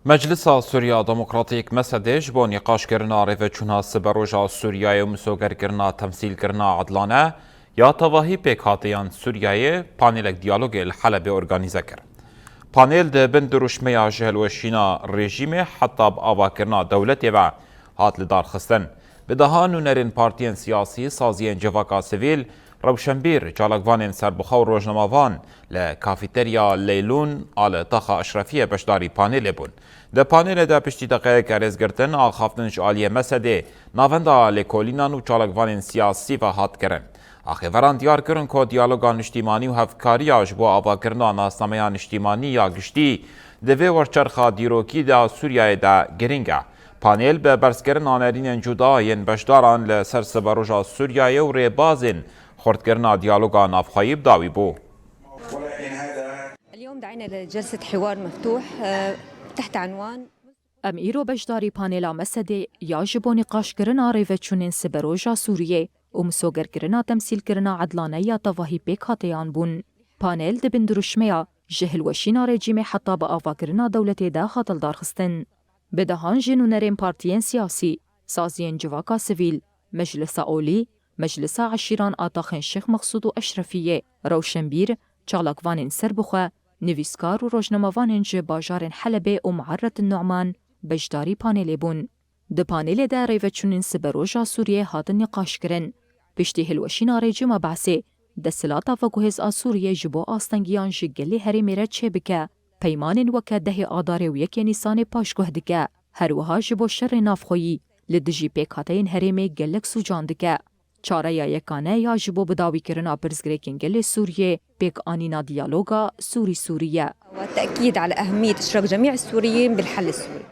مجلس سوریا دموکراتیک مسدش با نقاش کرنا ریوچونا سبروجا سوریای و مسوگر کرنا تمثیل کرنا عدلانه یا تواهی پیکاتیان سوریای پانیلک دیالوگ الحلبه ارگانیزه کرد. پانیل ده بن دروشمه جهلوشینا رژیم حتی بآوا کرنا دولتی و هات لدار خستن. بدها نونرین پارتین سیاسی سازین جواکا سیویل روشنبیر جالگوان سربخوا و روزنامه‌وان لکافیتریا لیلون آل تاخا اشرفیه بشداری پانیل بون. ده پانیل ده پشتی دقیقه کرز گرتن آخافتنش آلیه مسده ناونده لکولینان و جالگوان سیاسی و هات کرن. آخیوران دیار کرن که دیالوگان اجتماعی و هفکاریاش با آوا کرنا ناسنامه‌یان اجتماعی یا گشتی دوی ورچرخا دیروکی ده سوریای ده گرینگه. پانیل به برسکرن آنرین جداین بشداران لسر سبروجا سوریای و ریبازین خردکرنا دیالوگا نافخایب داوی بو. اليوم دعينا لجلسة حوار مفتوح تحت عنوان ام ایرو بشداری پانیلا مسده یاجبو نقاش کرنا ریوچونین سبروجا سوریه و مسوگر کرنا تمثیل کرنا عدلانه یا تواهی پیک هاتیان بون. پانیل ده بندروشمیا جهل وشینا رژیم حتی با آوا کرنا دولت ده خاطل دارخستن. بدهان جنونرین پارتین سیاسی، سازین جواکا سیویل، مجلس اولی، مجلس عشیران آتاخن شیخ مقصود و اشرفیه، روشنبیر، چالاکوان سربخواه، نویسکار و روزنامه‌وان جه باجار حلبه و معرت النعمان بجداری پانیل بون. ده پانیل ده ریوچونین سبروجا سوریه هاتن نقاش کرن. پشتی هلوشینا رژیم بعثه، ده سلاتا و گوهز سوریه جبو آستنگیان جگلی هری میره چه بکه، پیمان وکه ده آداره و یک نیسان پاشگوه دکه، هروها جبو شر نافخویی، لدجی پیکاتین هریمه گلک سوجان دکه. چاره یا یکانه یا جبو بداوی کرنا برزگریکن گل سوریه پیک آنینا دیالوگا سوریه والتأكيد على أهمية إشراك جميع السوريين بالحل السوري.